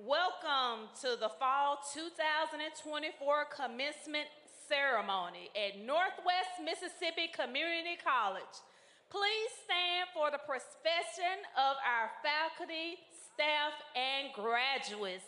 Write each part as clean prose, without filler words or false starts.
Welcome to the Fall 2024 Commencement Ceremony at Northwest Mississippi Community College. Please stand for the profession of our faculty, staff, and graduates.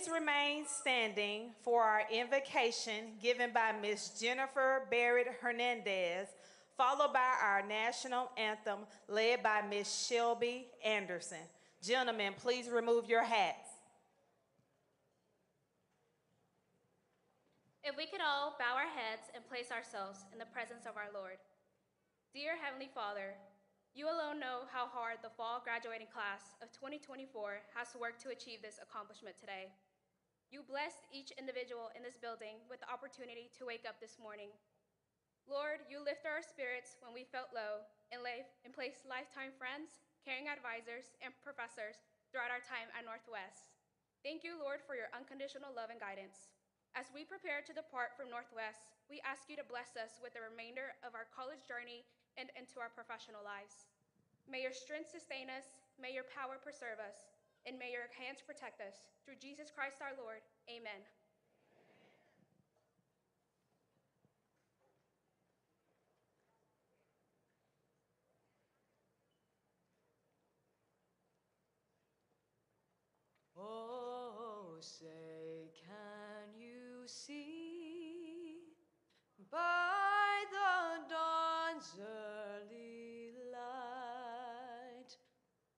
Please remain standing for our invocation given by Ms. Jennifer Barrett Hernandez, followed by our national anthem led by Ms. Shelby Anderson. Gentlemen, please remove your hats. If we could all bow our heads and place ourselves in the presence of our Lord. Dear Heavenly Father, you alone know how hard the fall graduating class of 2024 has worked to achieve this accomplishment today. You blessed each individual in this building with the opportunity to wake up this morning. Lord, you lifted our spirits when we felt low and placed lifetime friends, caring advisors, and professors throughout our time at Northwest. Thank you, Lord, for your unconditional love and guidance. As we prepare to depart from Northwest, we ask you to bless us with the remainder of our college journey and into our professional lives. May your strength sustain us, may your power preserve us, and may your hands protect us. Through Jesus Christ our Lord, amen. Oh, say, can you see by the dawn's early light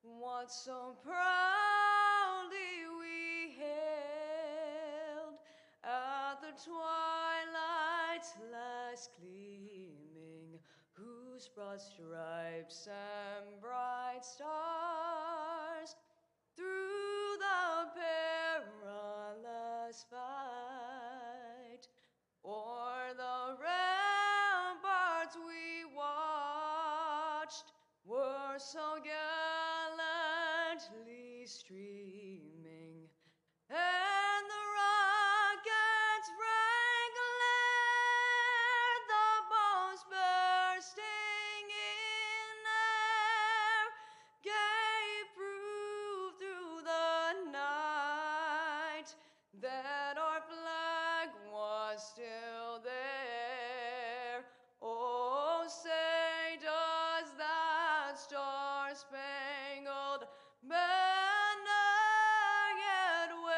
what so proudly we hailed at the twilight's last gleaming, whose broad stripes and bright stars through the perilous fight o'er the ramparts we watched were so gallantly streaming, and the rockets' frank glare, the bombs bursting in air, gave proof through the night that our flag was still there. Oh, say, does that star-spangled banner yet wave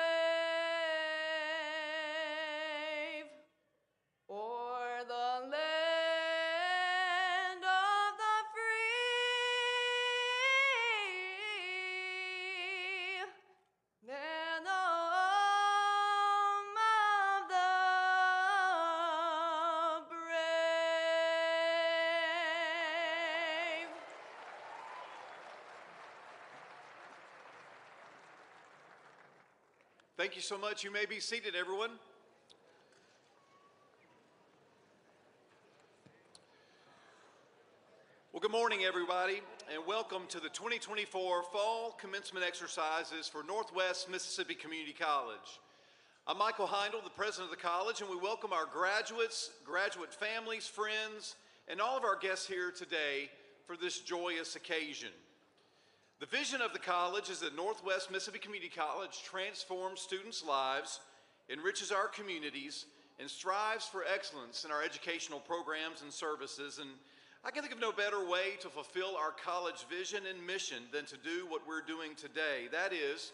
o'er the land of the free and the home of the brave? Thank you so much. You may be seated, everyone. Well, good morning, everybody, and welcome to the 2024 Fall Commencement Exercises for Northwest Mississippi Community College. I'm Michael Heindel, the president of the college, and we welcome our graduates, graduate families, friends, and all of our guests here today for this joyous occasion. The vision of the college is that Northwest Mississippi Community College transforms students' lives, enriches our communities, and strives for excellence in our educational programs and services. And I can think of no better way to fulfill our college vision and mission than to do what we're doing today. That is,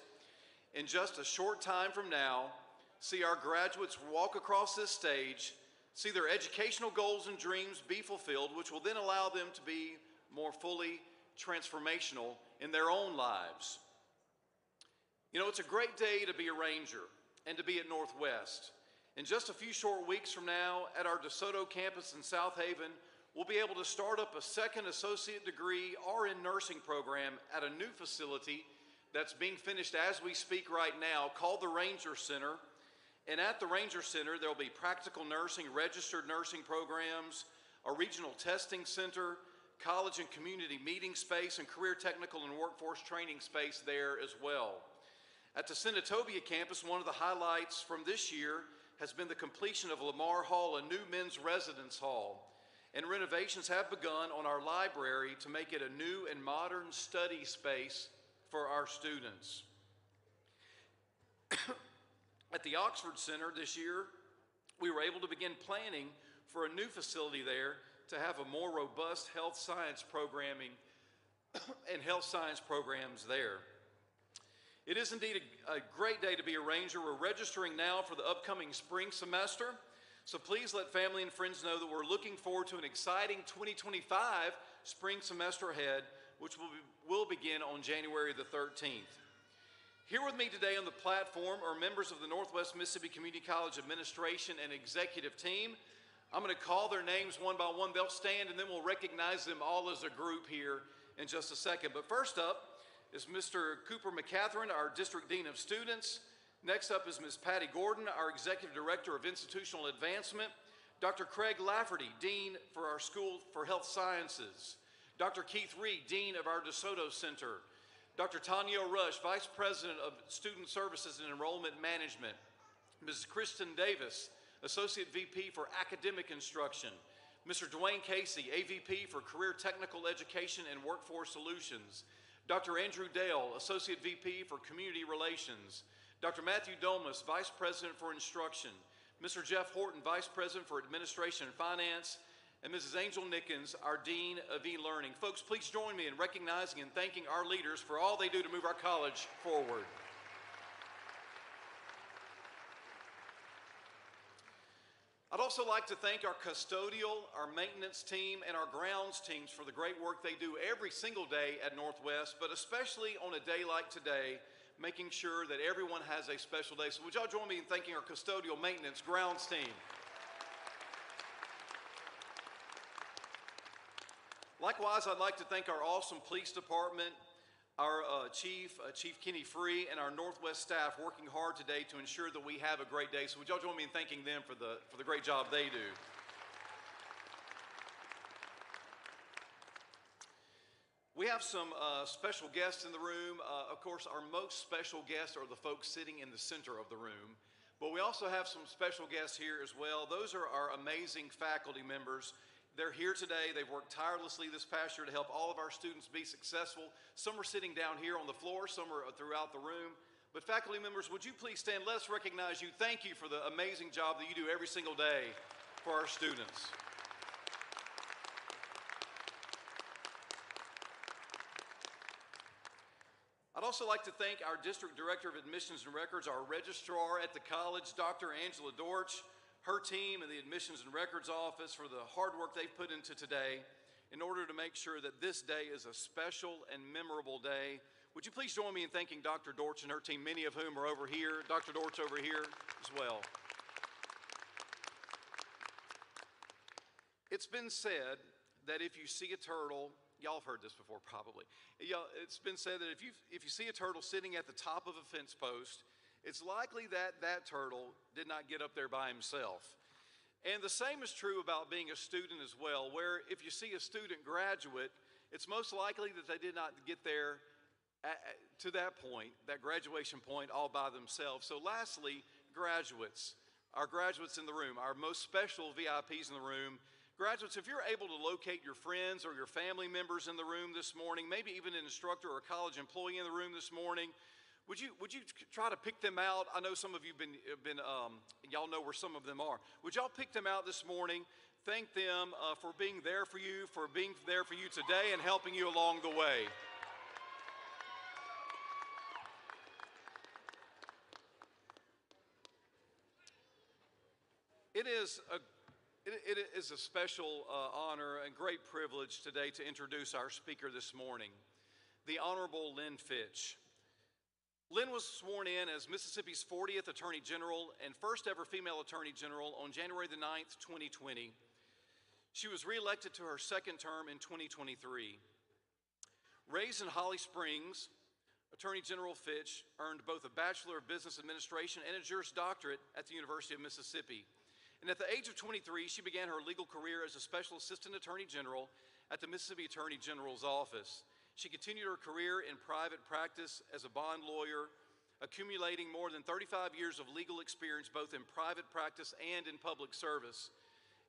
in just a short time from now, see our graduates walk across this stage, see their educational goals and dreams be fulfilled, which will then allow them to be more fully transformational in their own lives. You know, it's a great day to be a Ranger and to be at Northwest. In just a few short weeks from now, at our DeSoto campus in South Haven, we'll be able to start up a second associate degree RN nursing program at a new facility that's being finished as we speak right now, called the Ranger Center. And at the Ranger Center, there'll be practical nursing, registered nursing programs, a regional testing center, college and community meeting space, and career technical and workforce training space there as well. At the Senatobia campus, one of the highlights from this year has been the completion of Lamar Hall, a new men's residence hall. And renovations have begun on our library to make it a new and modern study space for our students. At the Oxford Center this year, we were able to begin planning for a new facility there to have a more robust health science programming and health science programs there. It is indeed a great day to be a Ranger. We're registering now for the upcoming spring semester. So please let family and friends know that we're looking forward to an exciting 2025 spring semester ahead, which will begin on January the 13th. Here with me today on the platform are members of the Northwest Mississippi Community College administration and executive team. I'm going to call their names one by one. They'll stand and then we'll recognize them all as a group here in just a second. But first up is Mr. Cooper McCatherine, our District Dean of Students. Next up is Ms. Patty Gordon, our Executive Director of Institutional Advancement. Dr. Craig Lafferty, Dean for our School for Health Sciences. Dr. Keith Reed, Dean of our DeSoto Center. Dr. Tanya Rush, Vice President of Student Services and Enrollment Management. Mrs. Kristen Davis, Associate VP for Academic Instruction. Mr. Dwayne Casey, AVP for Career Technical Education and Workforce Solutions. Dr. Andrew Dale, Associate VP for Community Relations. Dr. Matthew Domas, Vice President for Instruction. Mr. Jeff Horton, Vice President for Administration and Finance. And Mrs. Angel Nickens, our Dean of E-Learning. Folks, please join me in recognizing and thanking our leaders for all they do to move our college forward. I'd also like to thank our custodial, our maintenance team, and our grounds teams for the great work they do every single day at Northwest, but especially on a day like today, making sure that everyone has a special day. So would y'all join me in thanking our custodial, maintenance, grounds team? Likewise, I'd like to thank our awesome police department, our Chief Kenny Free, and our Northwest staff working hard today to ensure that we have a great day. So would y'all join me in thanking them for the great job they do. We have some special guests in the room. Of course, our most special guests are the folks sitting in the center of the room. But we also have some special guests here as well. Those are our amazing faculty members. They're here today. They've worked tirelessly this past year to help all of our students be successful. Some are sitting down here on the floor, some are throughout the room. But faculty members, would you please stand? Let's recognize you. Thank you for the amazing job that you do every single day for our students. I'd also like to thank our District Director of Admissions and Records, our registrar at the college, Dr. Angela Dortch, her team and the Admissions and Records Office for the hard work they've put into today in order to make sure that this day is a special and memorable day. Would you please join me in thanking Dr. Dortch and her team, many of whom are over here. Dr. Dortch over here as well. It's been said that if you see a turtle, y'all have heard this before probably. It's been said that if you see a turtle sitting at the top of a fence post, it's likely that that turtle did not get up there by himself. And the same is true about being a student as well, where if you see a student graduate, it's most likely that they did not get there to that point, that graduation point, all by themselves. So lastly, graduates, our graduates in the room, our most special VIPs in the room. Graduates, if you're able to locate your friends or your family members in the room this morning, maybe even an instructor or a college employee in the room this morning, would you try to pick them out? I know some of you y'all know where some of them are. Would y'all pick them out this morning? Thank them for being there for you today and helping you along the way. It is a special honor and great privilege today to introduce our speaker this morning, the Honorable Lynn Fitch. Lynn was sworn in as Mississippi's 40th Attorney General and first ever female Attorney General on January the 9th, 2020. She was reelected to her second term in 2023. Raised in Holly Springs, Attorney General Fitch earned both a Bachelor of Business Administration and a Juris Doctorate at the University of Mississippi. And at the age of 23, she began her legal career as a Special Assistant Attorney General at the Mississippi Attorney General's Office. She continued her career in private practice as a bond lawyer, accumulating more than 35 years of legal experience both in private practice and in public service.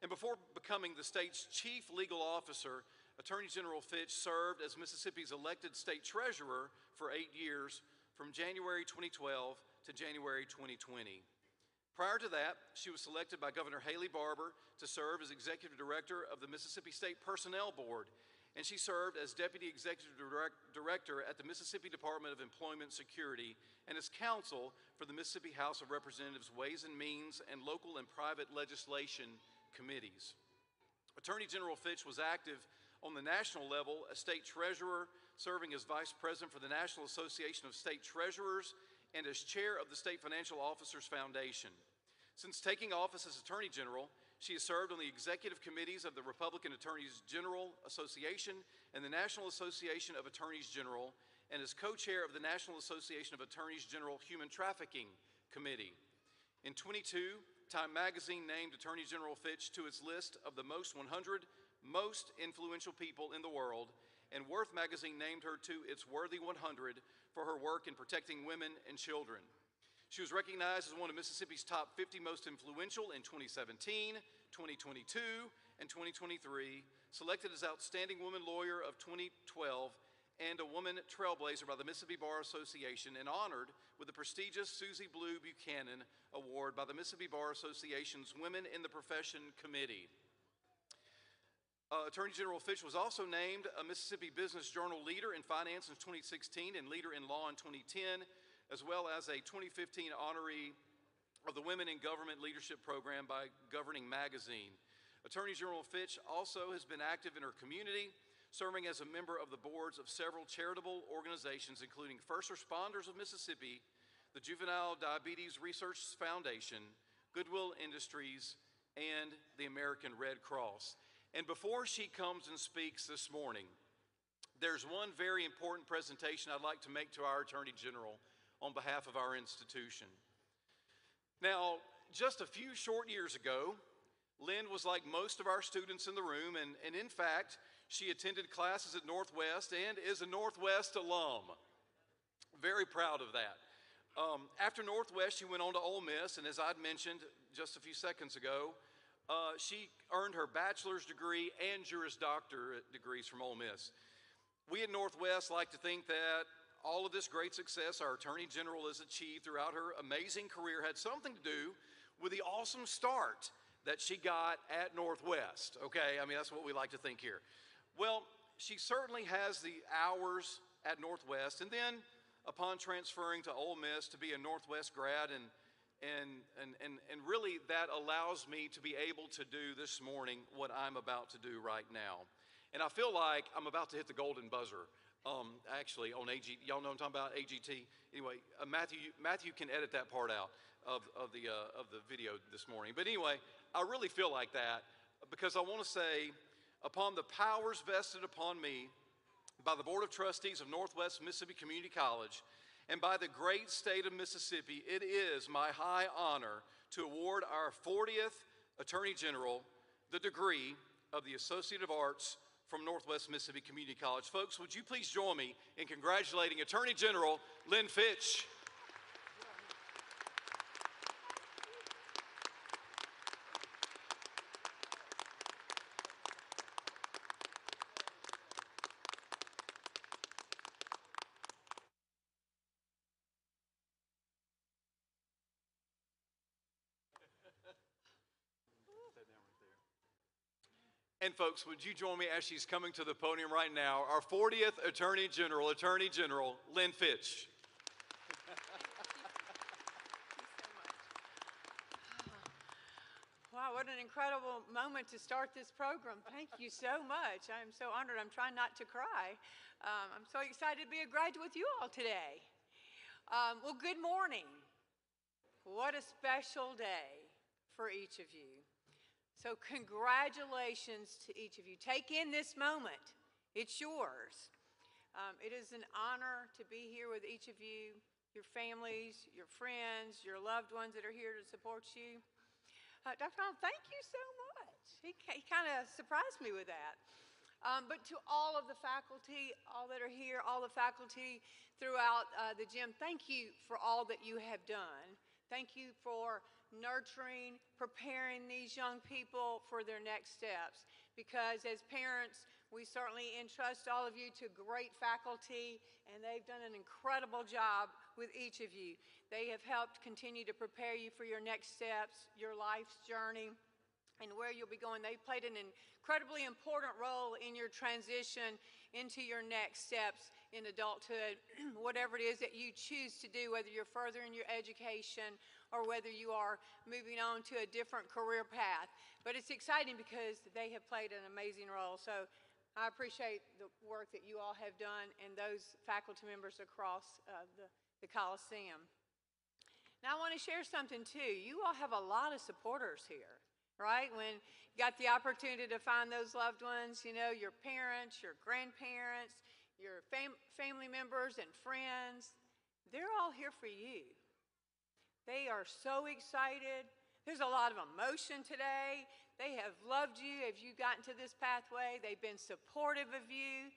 And before becoming the state's chief legal officer, Attorney General Fitch served as Mississippi's elected state treasurer for 8 years, from January 2012 to January 2020. Prior to that, she was selected by Governor Haley Barbour to serve as Executive Director of the Mississippi State Personnel Board. and she served as Deputy Executive Director at the Mississippi Department of Employment Security and as counsel for the Mississippi House of Representatives Ways and Means and Local and Private Legislation Committees. Attorney General Fitch was active on the national level as State Treasurer, serving as Vice President for the National Association of State Treasurers and as Chair of the State Financial Officers Foundation. Since taking office as Attorney General, she has served on the executive committees of the Republican Attorneys General Association and the National Association of Attorneys General, and is co-chair of the National Association of Attorneys General Human Trafficking Committee. In 2022, Time Magazine named Attorney General Fitch to its list of the most 100 most influential people in the world, and Worth Magazine named her to its Worthy 100 for her work in protecting women and children. She was recognized as one of Mississippi's top 50 most influential in 2017, 2022, and 2023, selected as Outstanding Woman Lawyer of 2012, and a Woman Trailblazer by the Mississippi Bar Association, and honored with the prestigious Susie Blue Buchanan Award by the Mississippi Bar Association's Women in the Profession Committee. Attorney General Fitch was also named a Mississippi Business Journal Leader in Finance in 2016 and Leader in Law in 2010, as well as a 2015 honoree of the Women in Government Leadership Program by Governing Magazine. Attorney General Fitch also has been active in her community, serving as a member of the boards of several charitable organizations, including First Responders of Mississippi, the Juvenile Diabetes Research Foundation, Goodwill Industries, and the American Red Cross. And before she comes and speaks this morning, there's one very important presentation I'd like to make to our Attorney General on behalf of our institution. Now, just a few short years ago, Lynn was like most of our students in the room, and in fact, she attended classes at Northwest and is a Northwest alum. Very proud of that. After Northwest, she went on to Ole Miss, and as I'd mentioned just a few seconds ago, she earned her bachelor's degree and Juris Doctorate degrees from Ole Miss. We at Northwest like to think that all of this great success our Attorney General has achieved throughout her amazing career had something to do with the awesome start that she got at Northwest, okay? I mean, that's what we like to think here. Well, she certainly has the hours at Northwest, and then upon transferring to Ole Miss to be a Northwest grad, and really that allows me to be able to do this morning what I'm about to do right now. And I feel like I'm about to hit the golden buzzer. Actually, on AG, y'all know what I'm talking about, AGT. Anyway, Matthew can edit that part out of the video this morning. But anyway, I really feel like that because I want to say, upon the powers vested upon me by the Board of Trustees of Northwest Mississippi Community College and by the great state of Mississippi, it is my high honor to award our 40th Attorney General the degree of the Associate of Arts from Northwest Mississippi Community College. Folks, would you please join me in congratulating Attorney General Lynn Fitch. And folks, would you join me as she's coming to the podium right now, our 40th Attorney General, Lynn Fitch. Wow, what an incredible moment to start this program. Thank you so much. I'm so honored. I'm trying not to cry. I'm so excited to be a graduate with you all today. Well, good morning. What a special day for each of you. So congratulations to each of you. Take in this moment. It's yours. It is an honor to be here with each of you, your families, your friends, your loved ones that are here to support you. Dr. Arnold, thank you so much. He kind of surprised me with that. But to all of the faculty, all that are here, all the faculty throughout the gym, thank you for all that you have done. Thank you for nurturing, preparing these young people for their next steps. Because as parents, we certainly entrust all of you to great faculty, and they've done an incredible job with each of you. They have helped continue to prepare you for your next steps, your life's journey. and where you'll be going. They played an incredibly important role in your transition into your next steps in adulthood, whatever it is that you choose to do, whether you're further in your education or whether you are moving on to a different career path. But it's exciting because they have played an amazing role. So I appreciate the work that you all have done and those faculty members across the Coliseum. Now I want to share something too. You all have a lot of supporters here. Right? When you got the opportunity to find those loved ones, you know, your parents, your grandparents, your family members and friends, they're all here for you. They are so excited. There's a lot of emotion today. They have loved you as you've gotten to this pathway. They've been supportive of you.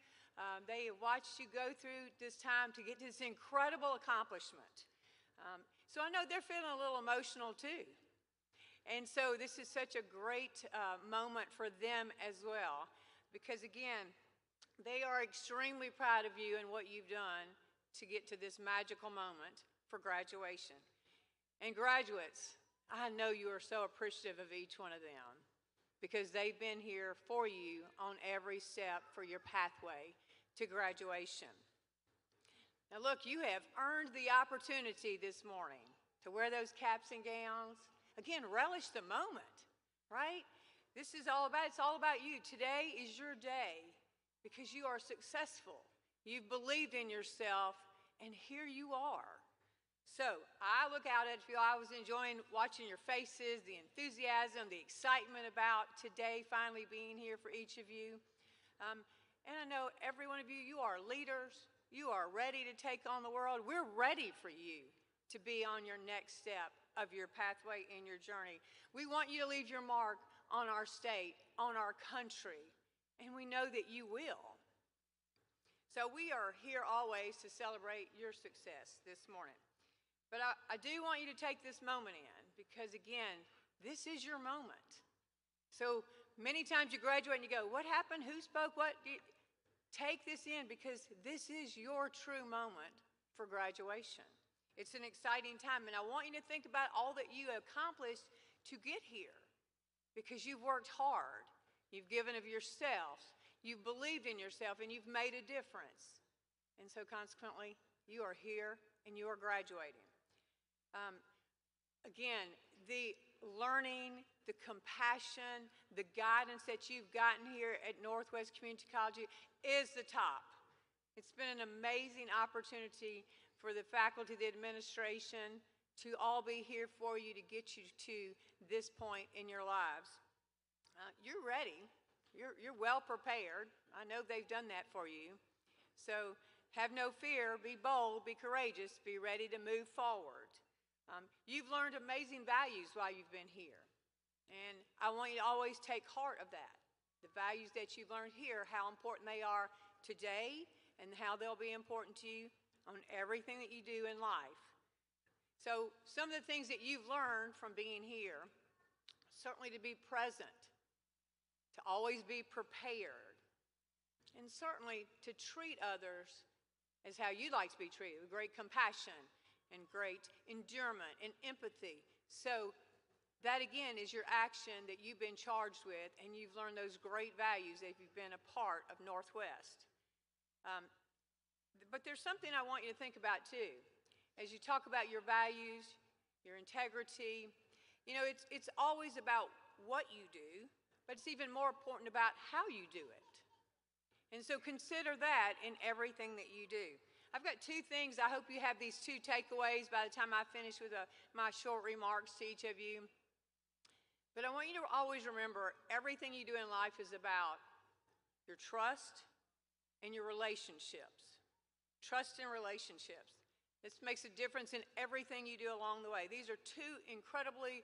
They have watched you go through this time to get this incredible accomplishment. So I know they're feeling a little emotional too. And so this is such a great moment for them as well, because again, they are extremely proud of you and what you've done to get to this magical moment for graduation. And graduates, I know you are so appreciative of each one of them because they've been here for you on every step for your pathway to graduation. Now look, you have earned the opportunity this morning to wear those caps and gowns. Again, relish the moment, right? This is all about, it's all about you. Today is your day because you are successful. You've believed in yourself, and here you are. So I look out at you. I was enjoying watching your faces, the enthusiasm, the excitement about today finally being here for each of you. And I know every one of you, you are leaders. You are ready to take on the world. We're ready for you to be on your next step of your pathway in your journey. We want you to leave your mark on our state, on our country, and we know that you will. So we are here always to celebrate your success this morning. But I do want you to take this moment in because, again, this is your moment. So many times you graduate and you go, what happened? Who spoke? What? Take this in because this is your true moment for graduation. It's an exciting time, and I want you to think about all that you accomplished to get here because you've worked hard. You've given of yourself. You've believed in yourself, and you've made a difference. And so consequently, you are here, and you are graduating. Again, the learning, the compassion, the guidance that you've gotten here at Northwest Community College is the top. It's been an amazing opportunity for the faculty, the administration, to all be here for you to get you to this point in your lives. You're ready. You're well prepared. I know they've done that for you. So have no fear, be bold, be courageous, be ready to move forward. You've learned amazing values while you've been here. And I want you to always take heart of that. The values that you've learned here, how important they are today and how they'll be important to you on everything that you do in life. So some of the things that you've learned from being here, certainly to be present, to always be prepared, and certainly to treat others as how you like to be treated, with great compassion and great endurance and empathy. So that again is your action that you've been charged with, and you've learned those great values if you've been a part of Northwest. But there's something I want you to think about too. As you talk about your values, your integrity, you know, it's always about what you do, but it's even more important about how you do it. And so consider that in everything that you do. I've got two things. I hope you have these two takeaways by the time I finish with my short remarks to each of you. But I want you to always remember everything you do in life is about your trust and your relationships. Trust and relationships. This makes a difference in everything you do along the way. These are two incredibly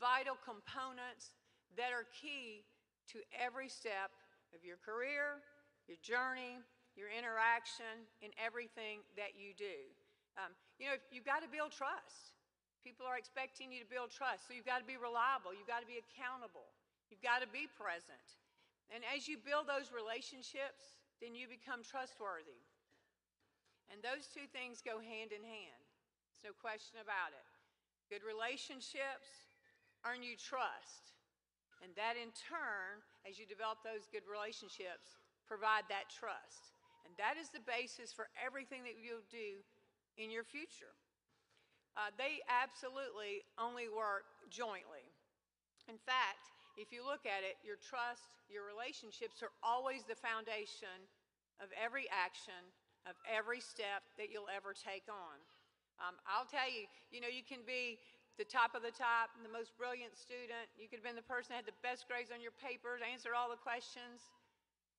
vital components that are key to every step of your career, your journey, your interaction, in everything that you do. You know, you've got to build trust. People are expecting you to build trust, so you've got to be reliable. You've got to be accountable. You've got to be present. And as you build those relationships, then you become trustworthy. And those two things go hand in hand. There's no question about it. Good relationships earn you trust. And that in turn, as you develop those good relationships, provide that trust. And that is the basis for everything that you'll do in your future. They absolutely only work jointly. In fact, if you look at it, your trust, your relationships are always the foundation of every action, of every step that you'll ever take on. I'll tell you, you can be the top of the top, the most brilliant student. You could have been the person that had the best grades on your papers, answered all the questions.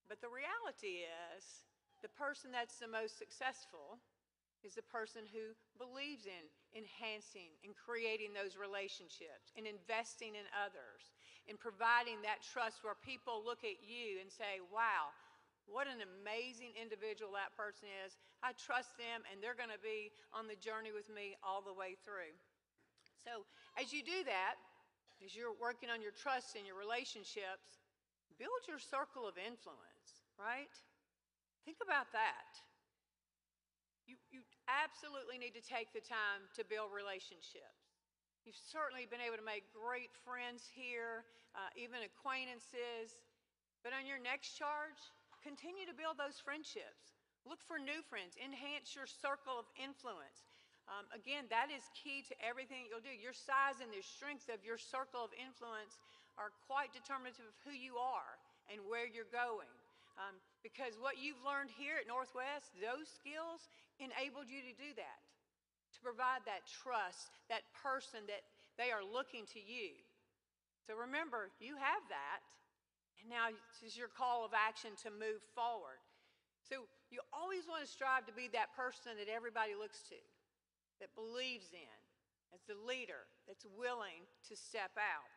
But the reality is, the person that's the most successful is the person who believes in enhancing and creating those relationships and investing in others and providing that trust where people look at you and say, wow, what an amazing individual that person is. I trust them and they're going to be on the journey with me all the way through. So as you do that, as you're working on your trust and your relationships, build your circle of influence, right? Think about that. You absolutely need to take the time to build relationships. You've certainly been able to make great friends here, even acquaintances. But on your next charge, continue to build those friendships. Look for new friends. Enhance your circle of influence. Again, that is key to everything you'll do. Your size and the strength of your circle of influence are quite determinative of who you are and where you're going. Because what you've learned here at Northwest, those skills enabled you to do that, to provide that trust, that person that they are looking to you. So remember, you have that, and now this is your call of action to move forward. So you always want to strive to be that person that everybody looks to, that believes in, as the leader, that's willing to step out.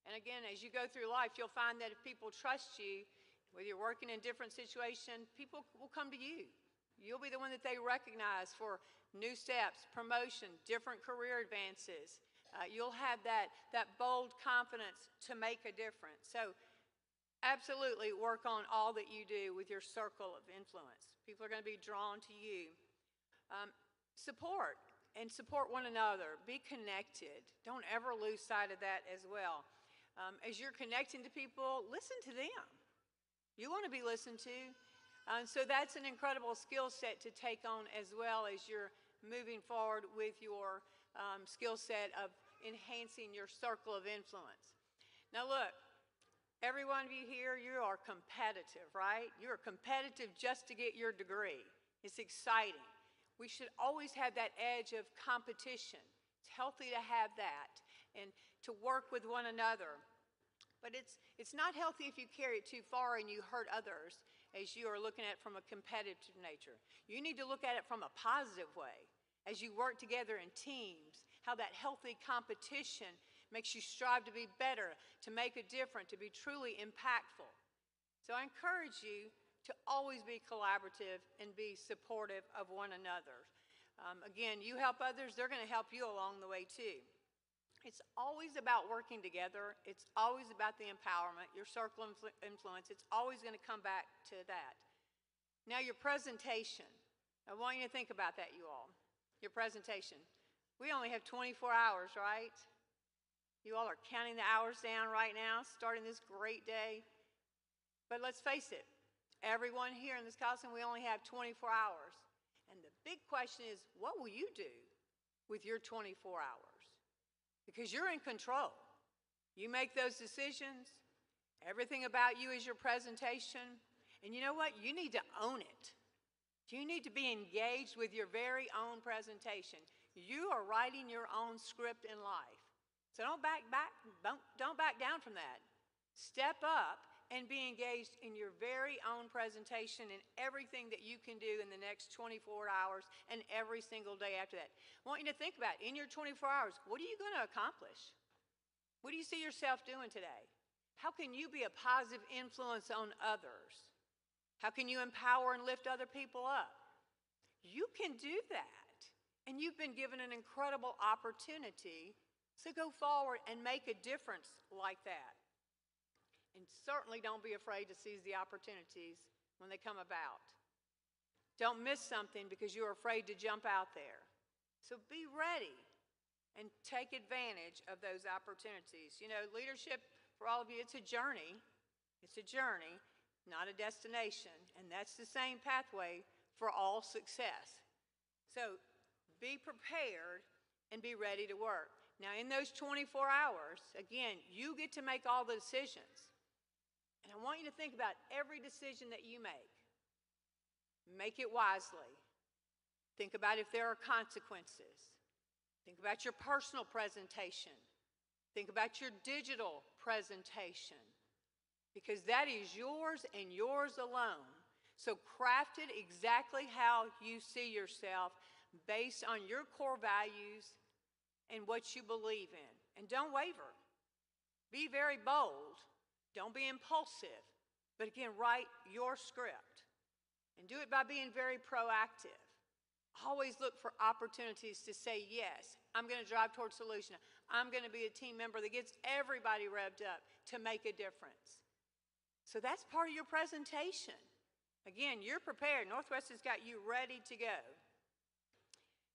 And again, as you go through life, you'll find that if people trust you, whether you're working in different situations, people will come to you. You'll be the one that they recognize for new steps, promotion, different career advances. You'll have that bold confidence to make a difference. So absolutely work on all that you do with your circle of influence. People are going to be drawn to you. Support one another. Be connected. Don't ever lose sight of that as well. As you're connecting to people, listen to them. You want to be listened to. So that's an incredible skill set to take on as well as you're moving forward with your skill set of enhancing your circle of influence. Now look, every one of you here, you are competitive, right? You're competitive just to get your degree. It's exciting. We should always have that edge of competition. It's healthy to have that and to work with one another. But it's not healthy if you carry it too far and you hurt others as you are looking at it from a competitive nature. You need to look at it from a positive way as you work together in teams, how that healthy competition makes you strive to be better, to make a difference, to be truly impactful. So I encourage you to always be collaborative and be supportive of one another. Again, you help others, they're going to help you along the way too. It's always about working together. It's always about the empowerment, your circle of influence. It's always going to come back to that. Now, your presentation. I want you to think about that, you all. Your presentation. We only have 24 hours, right? You all are counting the hours down right now, starting this great day. But let's face it, everyone here in this Coliseum, we only have 24 hours. And the big question is, what will you do with your 24 hours? Because you're in control. You make those decisions. Everything about you is your presentation. And you know what? You need to own it. You need to be engaged with your very own presentation. You are writing your own script in life. So don't back down from that. Step up and be engaged in your very own presentation and everything that you can do in the next 24 hours and every single day after that. I want you to think about, in your 24 hours, what are you going to accomplish? What do you see yourself doing today? How can you be a positive influence on others? How can you empower and lift other people up? You can do that. And you've been given an incredible opportunity to go forward and make a difference like that. And certainly don't be afraid to seize the opportunities when they come about. Don't miss something because you're afraid to jump out there. So be ready and take advantage of those opportunities. You know, leadership for all of you, it's a journey. It's a journey, not a destination. And that's the same pathway for all success. So be prepared and be ready to work. Now, in those 24 hours, again, you get to make all the decisions. And I want you to think about every decision that you make. Make it wisely. Think about if there are consequences. Think about your personal presentation. Think about your digital presentation. Because that is yours and yours alone. So craft it exactly how you see yourself based on your core values and what you believe in. And don't waver. Be very bold. Don't be impulsive. But again, write your script. And do it by being very proactive. Always look for opportunities to say yes. I'm going to drive towards solution. I'm going to be a team member that gets everybody revved up to make a difference. So that's part of your presentation. Again, you're prepared. Northwest has got you ready to go.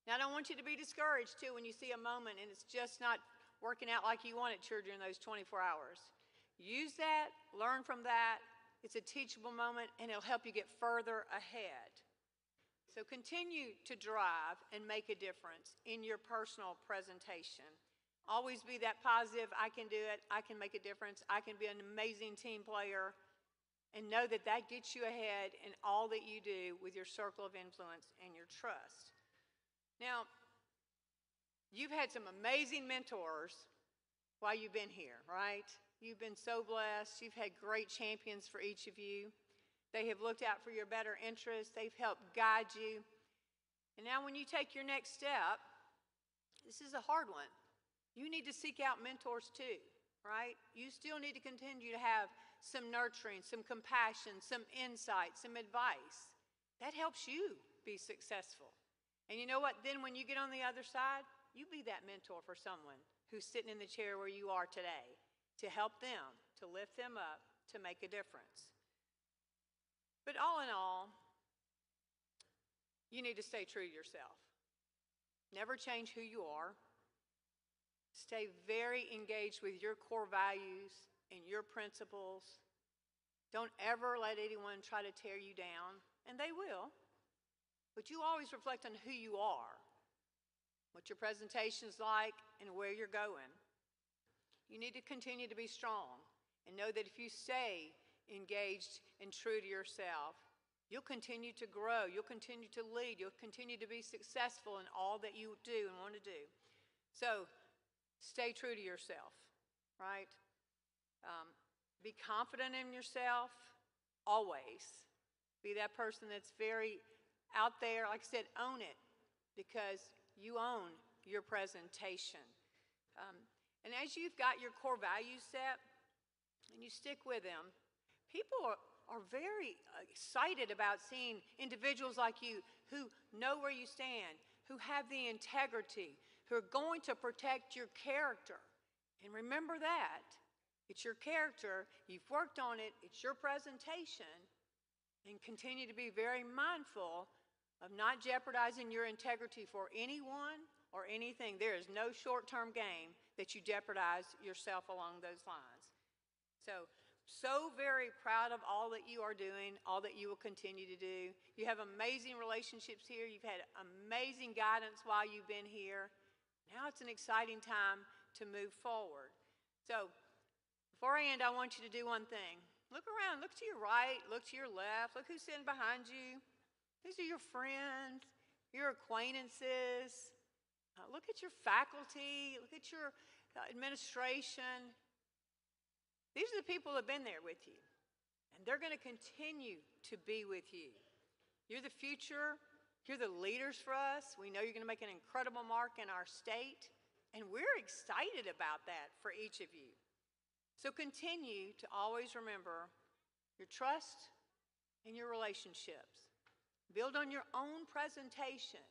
Now, I don't want you to be discouraged, too, when you see a moment and it's just not working out like you want it to during those 24 hours. Use that, learn from that. It's a teachable moment, and it'll help you get further ahead. So continue to drive and make a difference in your personal presentation. Always be that positive, I can do it, I can make a difference, I can be an amazing team player, and know that that gets you ahead in all that you do with your circle of influence and your trust. Now, you've had some amazing mentors while you've been here, right? You've been so blessed. You've had great champions for each of you. They have looked out for your better interests. They've helped guide you. And now when you take your next step, this is a hard one. You need to seek out mentors too, right? You still need to continue to have some nurturing, some compassion, some insight, some advice. That helps you be successful. And you know what? Then when you get on the other side, you be that mentor for someone who's sitting in the chair where you are today to help them, to lift them up, to make a difference. But all in all, you need to stay true to yourself. Never change who you are. Stay very engaged with your core values and your principles. Don't ever let anyone try to tear you down, and they will. But you always reflect on who you are, what your presentation's like, and where you're going. You need to continue to be strong and know that if you stay engaged and true to yourself, you'll continue to grow, you'll continue to lead, you'll continue to be successful in all that you do and want to do. So stay true to yourself, right? Be confident in yourself, always. Be that person that's very out there. Like I said, own it, because you own your presentation. And as you've got your core values set and you stick with them, people are very excited about seeing individuals like you who know where you stand, who have the integrity, who are going to protect your character. And remember that. It's your character. You've worked on it. It's your presentation. And continue to be very mindful of not jeopardizing your integrity for anyone or anything. There is no short-term game that you jeopardize yourself along those lines. So very proud of all that you are doing, all that you will continue to do. You have amazing relationships here. You've had amazing guidance while you've been here. Now it's an exciting time to move forward. So before I end, I want you to do one thing. Look around. Look to your right. Look to your left. Look who's sitting behind you. These are your friends, your acquaintances. Look at your faculty. Look at your administration. These are the people that have been there with you, and they're going to continue to be with you. You're the future. You're the leaders for us. We know you're going to make an incredible mark in our state, and we're excited about that for each of you. So continue to always remember your trust and your relationships. Build on your own presentation.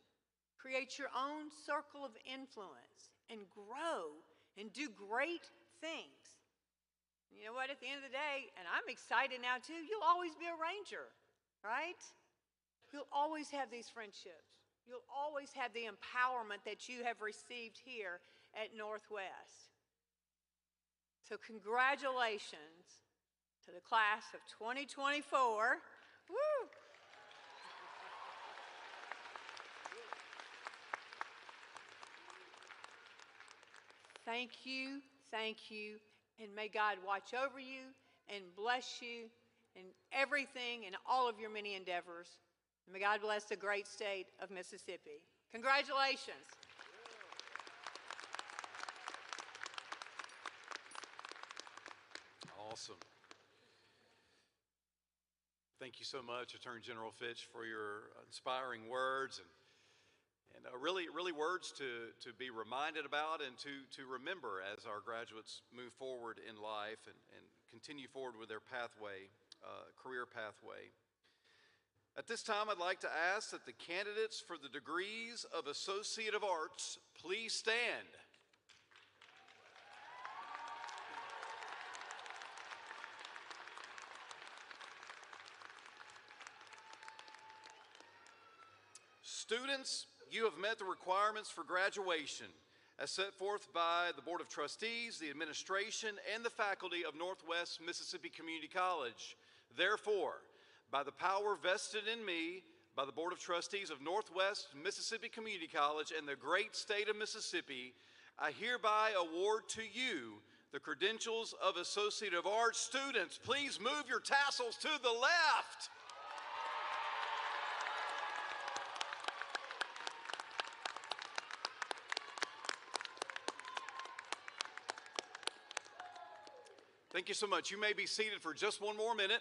Create your own circle of influence and grow and do great things. You know what, at the end of the day, and I'm excited now too, you'll always be a ranger, right? You'll always have these friendships. You'll always have the empowerment that you have received here at Northwest. So congratulations to the class of 2024. Woo! Thank you, and may God watch over you and bless you in everything and all of your many endeavors. And may God bless the great state of Mississippi. Congratulations. Awesome. Thank you so much, Attorney General Fitch, for your inspiring words and really words to be reminded about and to remember as our graduates move forward in life and continue forward with their pathway, career pathway. At this time, I'd like to ask that the candidates for the degrees of Associate of Arts please stand. Students, you have met the requirements for graduation as set forth by the Board of Trustees, the administration, and the faculty of Northwest Mississippi Community College. Therefore, by the power vested in me by the Board of Trustees of Northwest Mississippi Community College and the great state of Mississippi, I hereby award to you the credentials of Associate of Arts. Students, please move your tassels to the left. Thank you so much. You may be seated for just one more minute.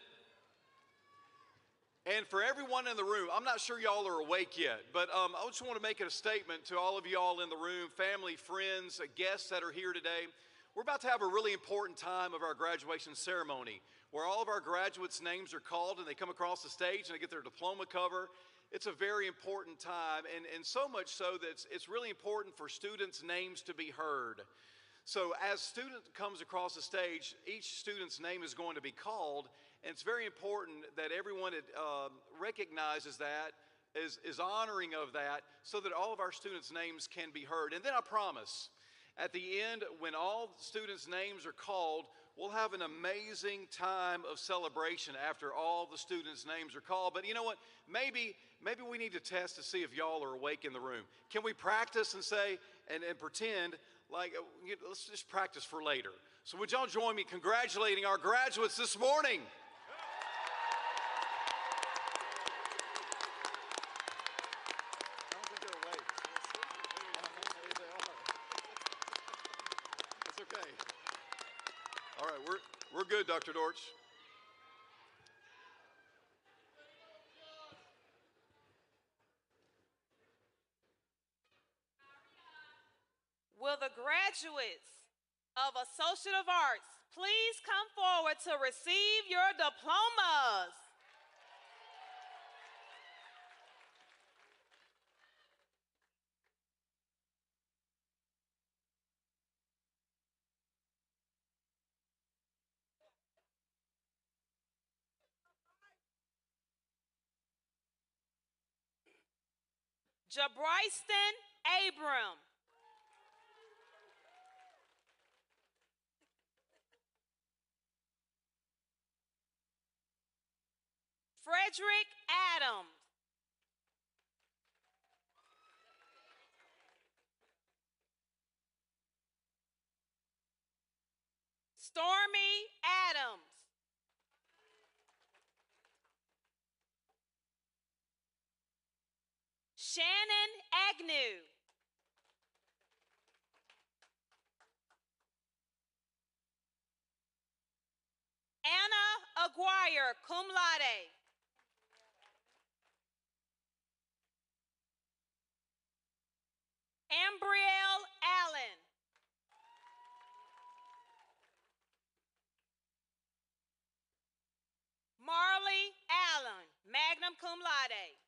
And for everyone in the room, I'm not sure y'all are awake yet, but I just want to make a statement to all of y'all in the room, family, friends, guests that are here today. We're about to have a really important time of our graduation ceremony where all of our graduates' names are called and they come across the stage and they get their diploma cover. It's a very important time, and so much so that it's really important for students' names to be heard. So as student comes across the stage, each student's name is going to be called, and it's very important that everyone recognizes that, is honoring of that, so that all of our students' names can be heard. And then I promise, at the end, when all students' names are called, we'll have an amazing time of celebration after all the students' names are called. But you know what? Maybe we need to test to see if y'all are awake in the room. Can we practice and say, and pretend, like, let's just practice for later. So would y'all join me congratulating our graduates this morning? I don't think they're awake. They are. It's okay. All right, we're good, Dr. Dortch. Will the graduates of Associate of Arts please come forward to receive your diplomas? Jabryston Abram. Frederick Adams. Stormy Adams. Shannon Agnew. Anna Aguirre, cum laude. Ambrielle Allen. Marley Allen, magna cum laude.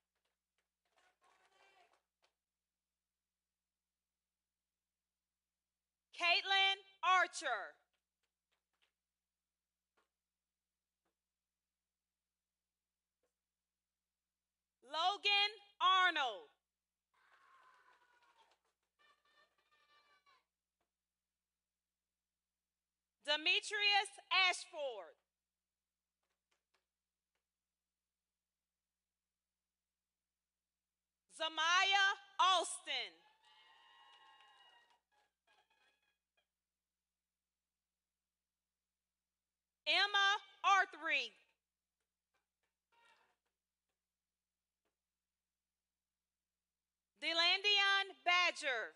Caitlin Archer. Logan Arnold. Demetrius Ashford. Zamaya Austin. Emma Arthry. Delandion Badger.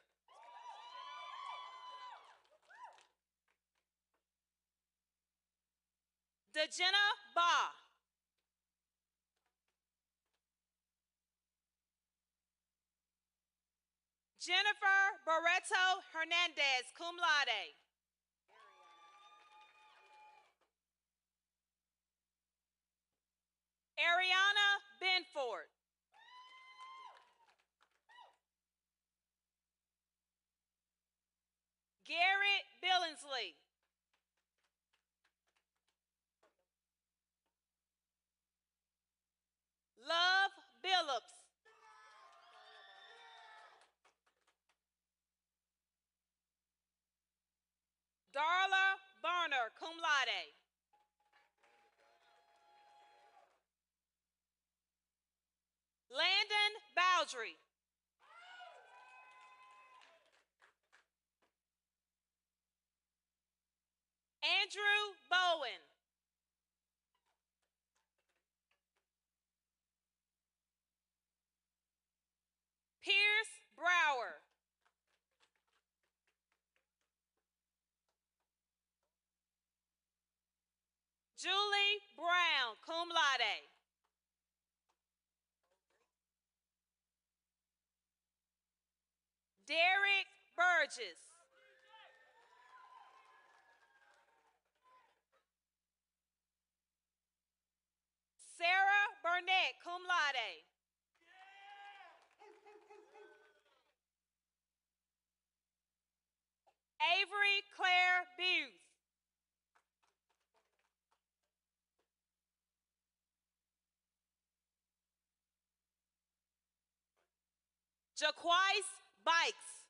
Dejenna Ba. Jennifer Barreto Hernandez, cum laude. Ariana Benford. Garrett Billingsley. Love Billups. Darla Barner, cum laude. Landon Bowdry. Andrew Bowen. Pierce Brower. Julie Brown, cum laude. Derek Burgess. Sarah Burnett, cum laude. Avery Claire Buse. Jaquise Bikes.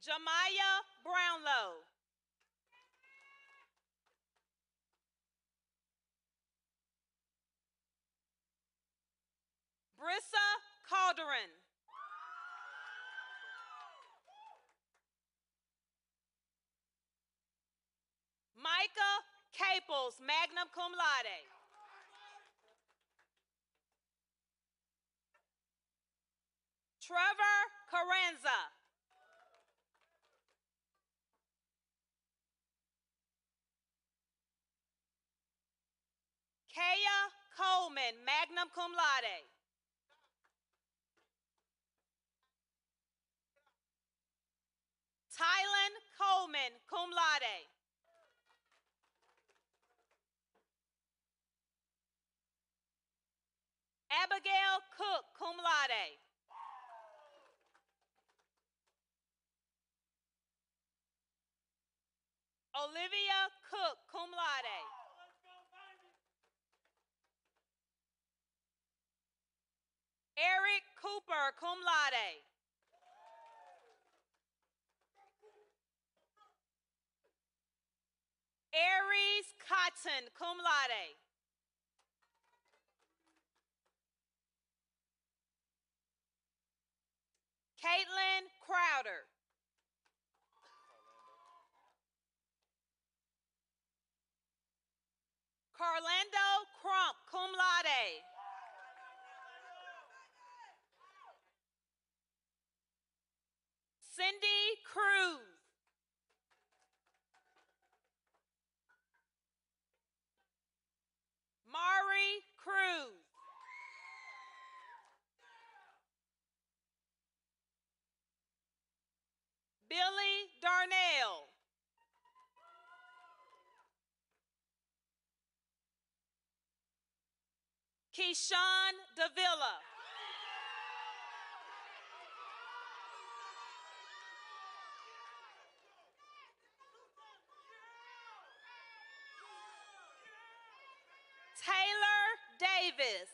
Jamaya Brownlow. Brissa Calderon. Micah Caples, magna cum laude. Trevor Carranza. Kaya Coleman, magna cum laude. Tylen Coleman, cum laude. Abigail Cook, cum laude. Olivia Cook, cum laude. Eric Cooper, cum laude. Aries Cotton, cum laude. Caitlin Crowder. Carlando Crump, cum laude. Cindy Cruz. Mari Cruz. Billy Darnell. Keyshawn Davila. Taylor Davis.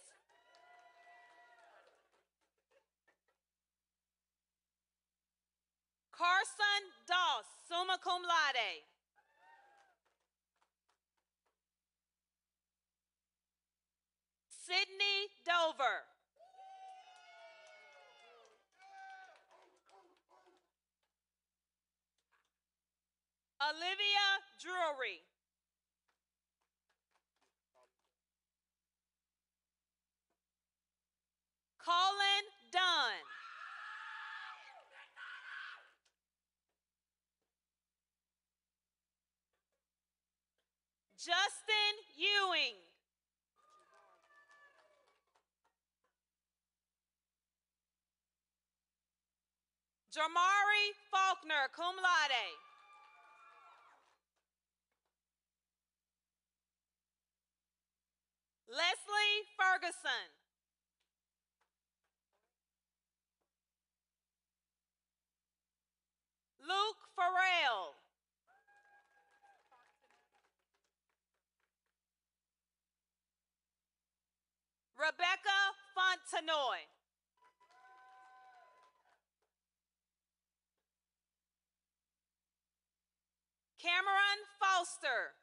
summa cum laude. Sydney Dover. Olivia Drury. Colin Dunn. Justin Ewing. Jamari Faulkner, cum laude. Leslie Ferguson. Luke Farrell. Rebecca Fontenoy. Cameron Foster.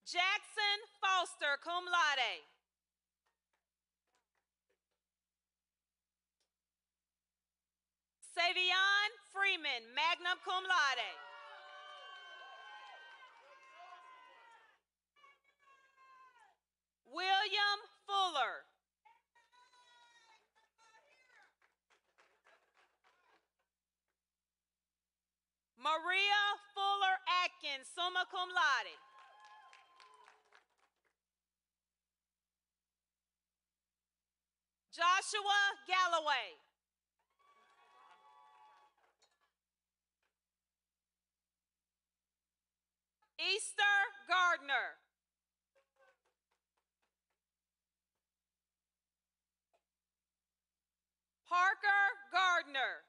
Jackson Foster, cum laude. Savion Freeman, magna cum laude. William Fuller. Maria Fuller Atkins, summa cum laude. Joshua Galloway. Easter Gardner. Parker Gardner.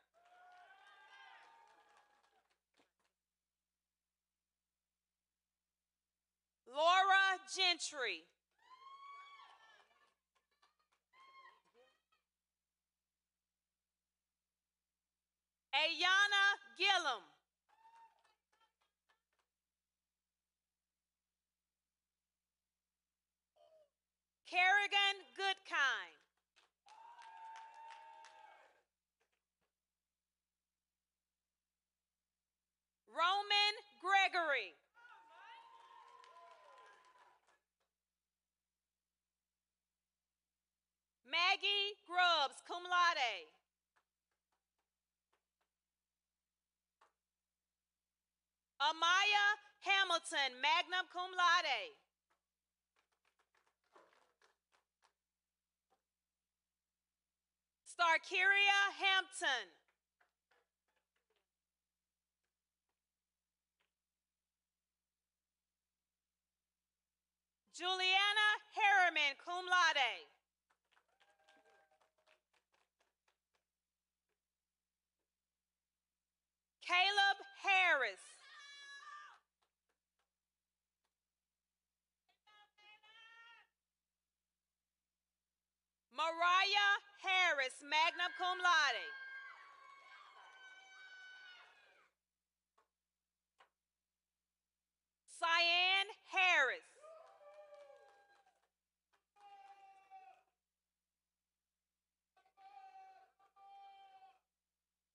Laura Gentry. Ayana Gillum. Kerrigan Goodkind. Roman Gregory. Maggie Grubbs, cum laude. Amaya Hamilton, magna cum laude. Starkeria Hampton. Juliana Harriman, cum laude. Caleb Harris. Mariah Harris, magna cum laude. Cyan Harris.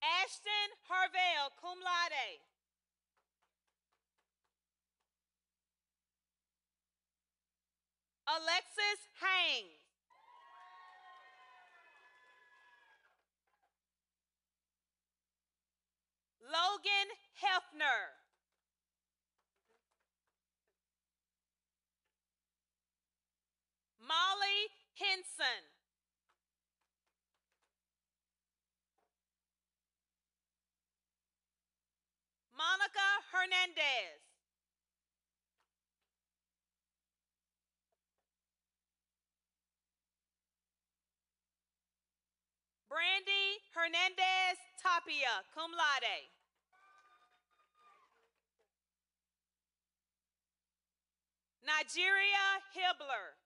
Ashton Harvell, cum laude. Alexis Haynes. Logan Hefner. Molly Henson. Monica Hernandez. Brandy Hernandez Tapia, cum laude. Nigeria Hibbler.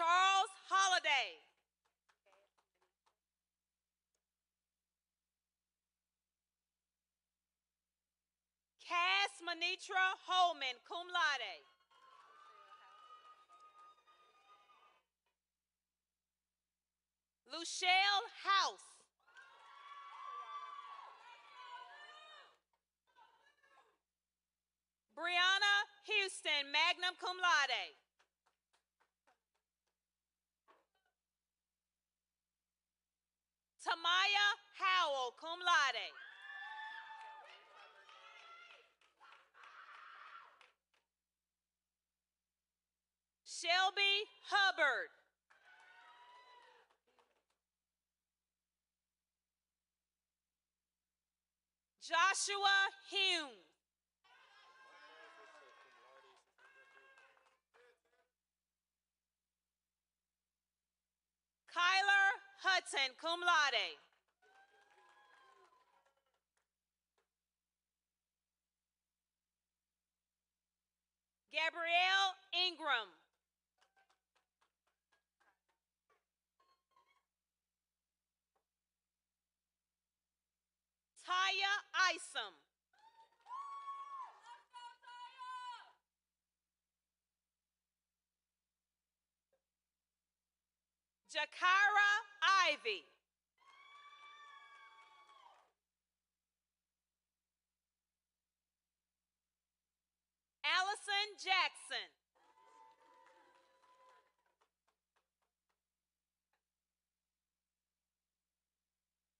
Charles Holliday. Cass Manitra Holman, cum laude. Luchelle House. Brianna Houston, magna cum laude. Tamaya Howell, cum laude. Shelby Hubbard. Joshua Hume. Kyler Hudson, cum laude. Gabrielle Ingram. Taya Isom. Jakira Ivy. Allison Jackson.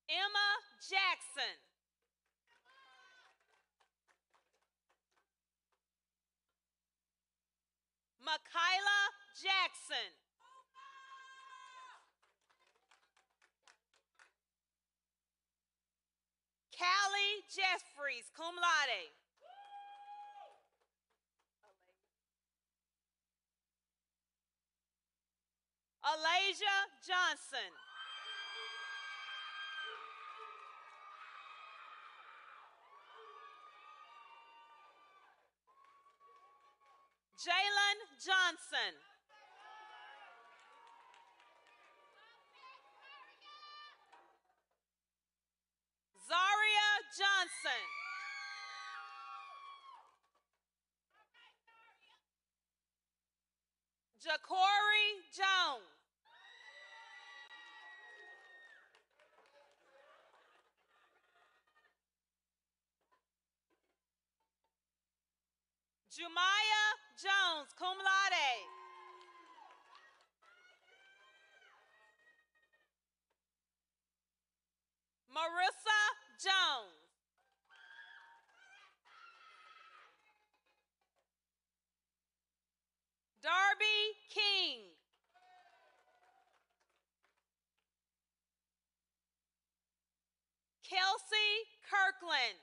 Emma Jackson. Makayla Jackson. Callie Jeffries, cum laude. Alasia Johnson. Jalen Johnson. Zaria Johnson. Jacory Jones. Jumaya Jones, cum laude. Marissa Jones. Darby King. Kelsey Kirkland.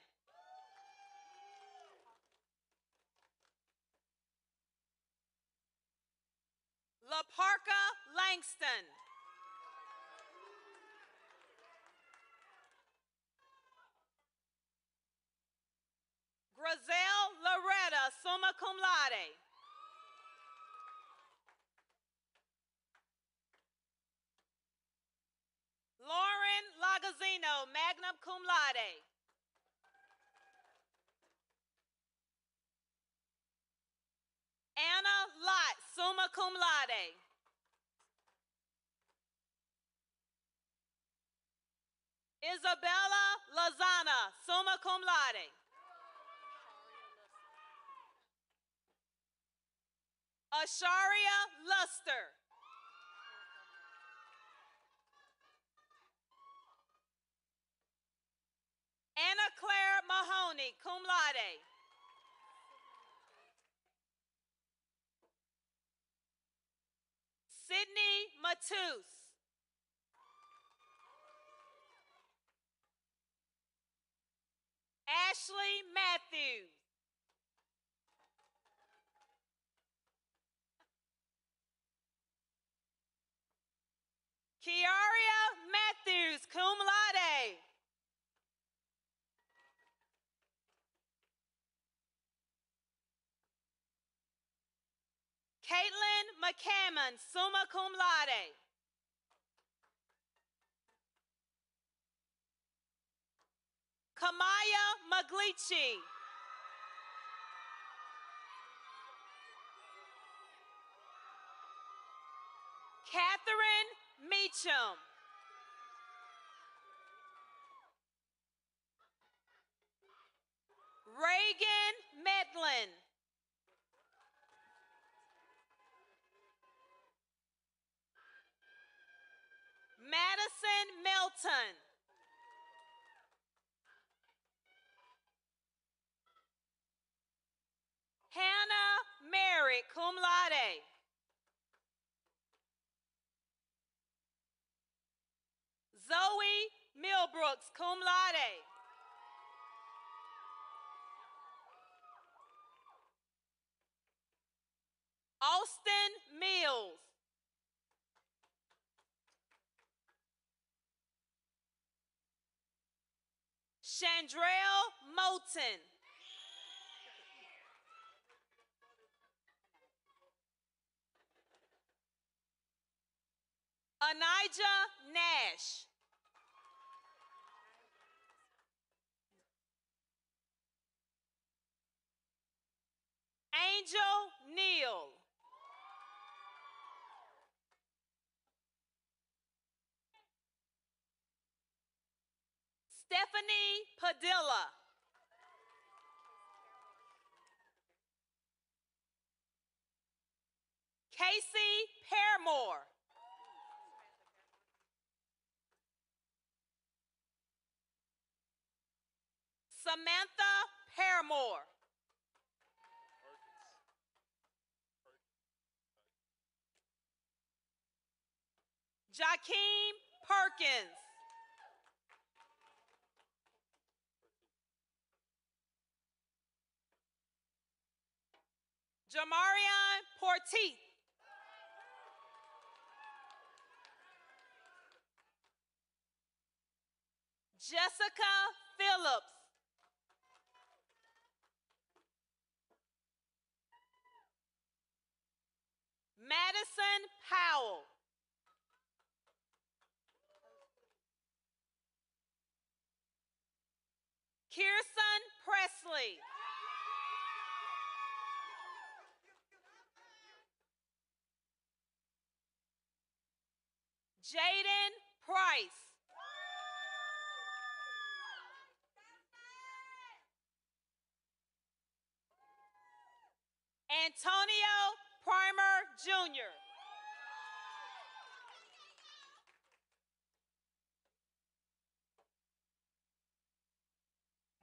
LaParka Langston. Grazelle Loretta, summa cum laude. Lauren Lagazzino, magna cum laude. Anna Lott, summa cum laude. Isabella Lozana, summa cum laude. Asharia Luster. Anna Claire Mahoney, cum laude. Sydney Matus. Ashley Matthews. Kiaria Matthews, cum laude. Caitlin McCammon, summa cum laude. Kamaya Maglici. Catherine Meacham. Reagan Medlin. Madison Melton. Hannah Merritt, cum laude. Zoe Millbrooks, cum laude. Austin Mills. Chandrell Moulton. Anijah Nash. Angel Neal. Stephanie Padilla. Casey Paramore. Samantha Paramore. Jakeem Perkins. Jamarion Porteith. Jessica Phillips. Madison Powell. Kirsten Presley. Jaden Price. Antonio Primer Jr.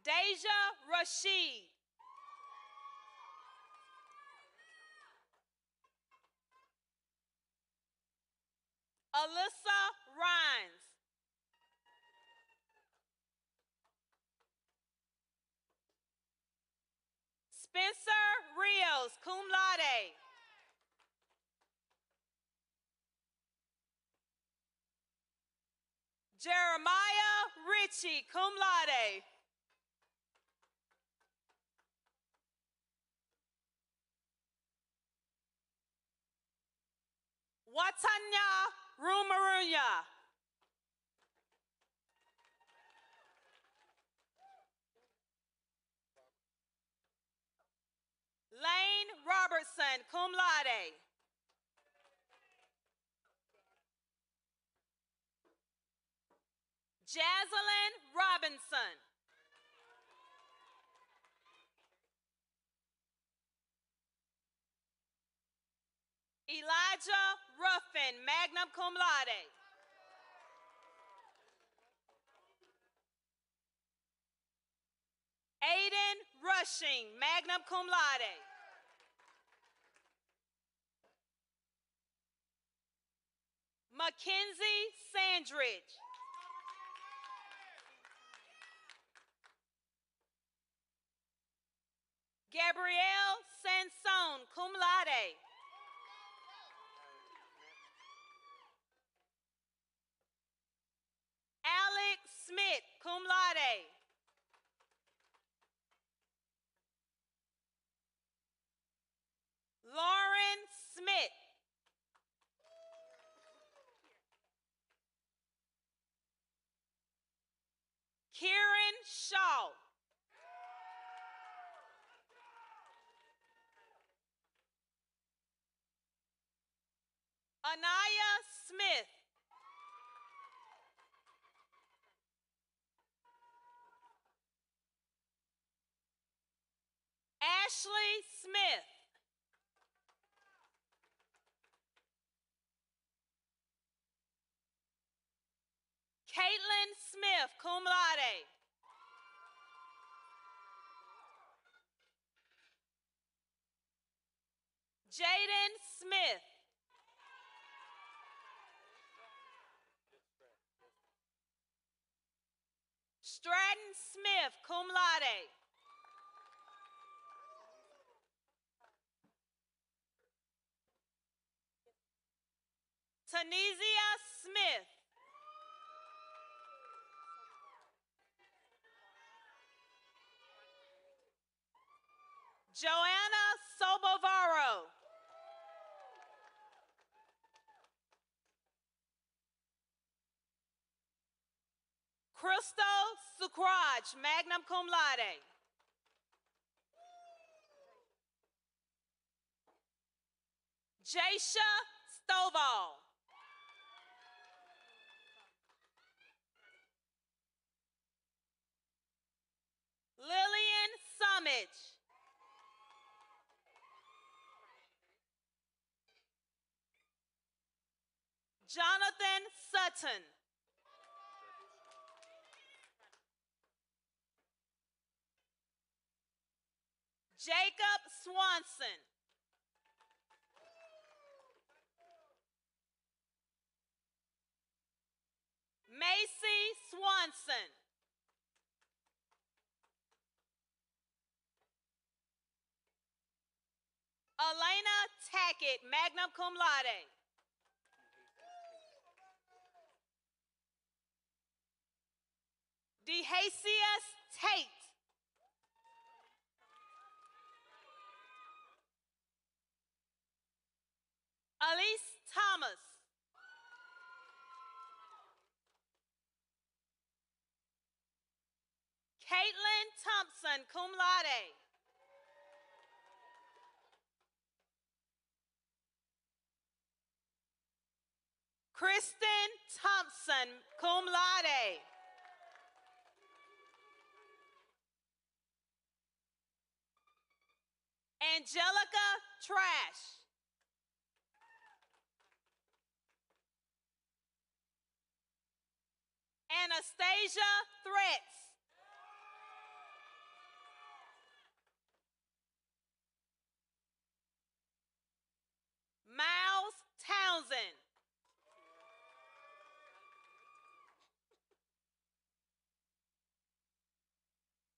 Deja Rashid. Alyssa Rhines. Spencer Rios, cum laude. Jeremiah Ritchie, cum laude. Watanya Rumarunya. Lane Robertson, cum laude. Jaslyn Robinson. Elijah Ruffin, magna cum laude. Aiden Rushing, magna cum laude. Mackenzie Sandridge. Gabrielle Sansone, cum laude. Alex Smith, cum laude. Lauren Smith. Shaw. Anaya Smith. Ashley Smith. Caitlin Smith, cum laude. Jaden Smith. Stratton Smith, cum laude. Tanesia Smith. Joanna Sobovaro. Crystal Sukraj, magna cum laude. Jasha Stovall. Lillian Summage. Jonathan Sutton. Jacob Swanson. Macy Swanson. Elena Tackett, magna cum laude. DeHacius Tate. Elise Thomas. Caitlin Thompson, cum laude. Kristen Thompson, cum laude. Angelica Trash. Anastasia Threats. Miles Townsend.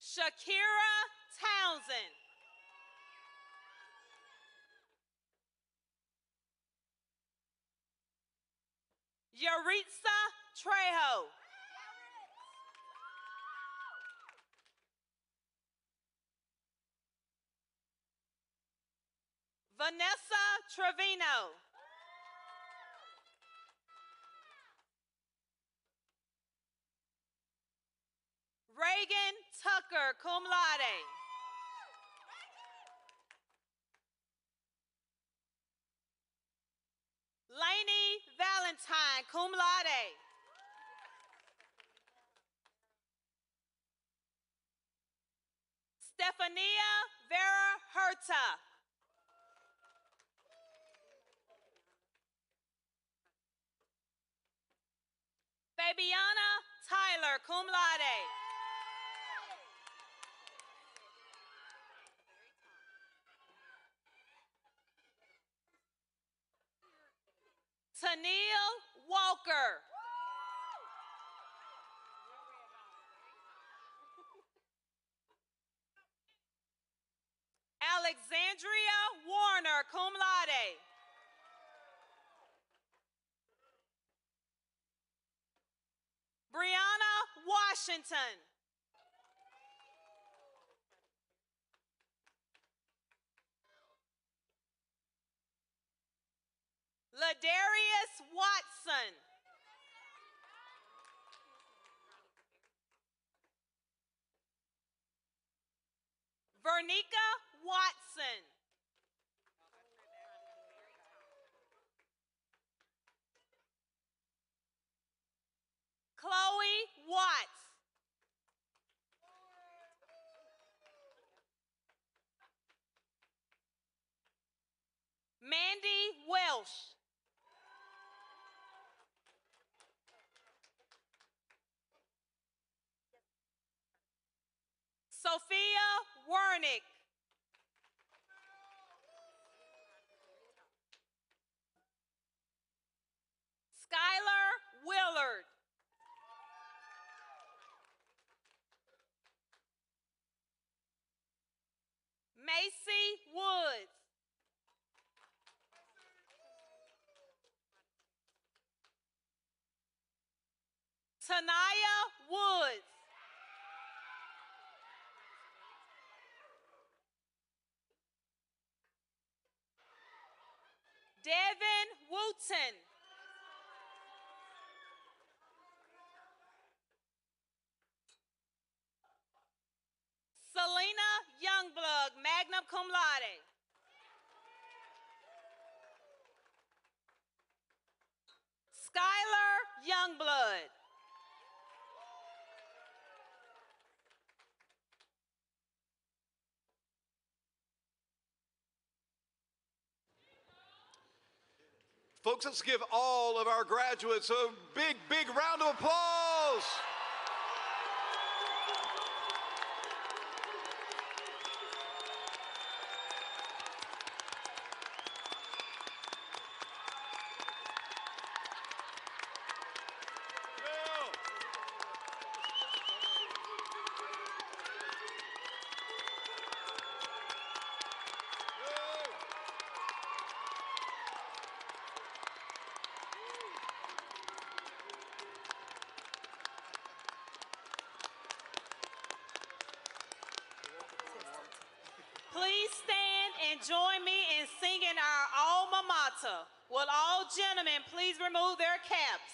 Shakira Townsend. Yaritza Trejo. Vanessa Trevino. Reagan Tucker, cum laude. Lainey Valentine, cum laude. Stefania Vera Herta. Fabiana Tyler, cum laude. Tennille Walker. Alexandria Warner, cum laude. Brianna Washington. Ladarius Watson. Bernica Watson. Chloe Watts. Mandy Welsh. Sophia Wernick. Skylar Willard. Macy Woods. Tanaya Woods. Devin Wooten. Selena Youngblood, magna cum laude. Skylar Youngblood. Folks, let's give all of our graduates a big, big round of applause. Please stand and join me in singing our alma mater. Will all gentlemen please remove their caps?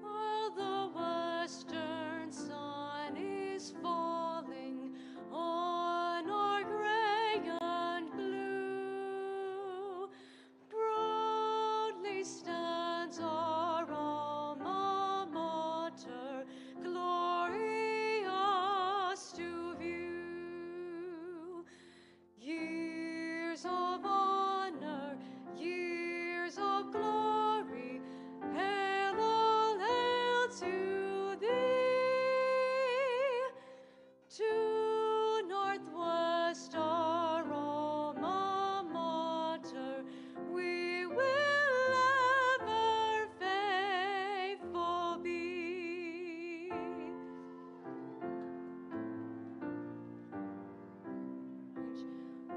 While the western sun is falling on our gray and blue, proudly stands our alma mater, glorious to view. Years of honor, years of glory, hail, all hail to thee. To Northwest our alma mater, we will ever faithful be.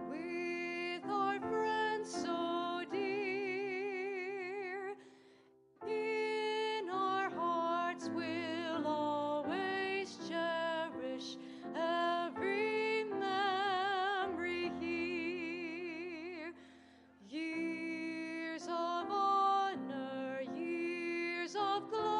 With our friends so dear, in our hearts we'll always cherish every memory here. Years of honor, years of glory.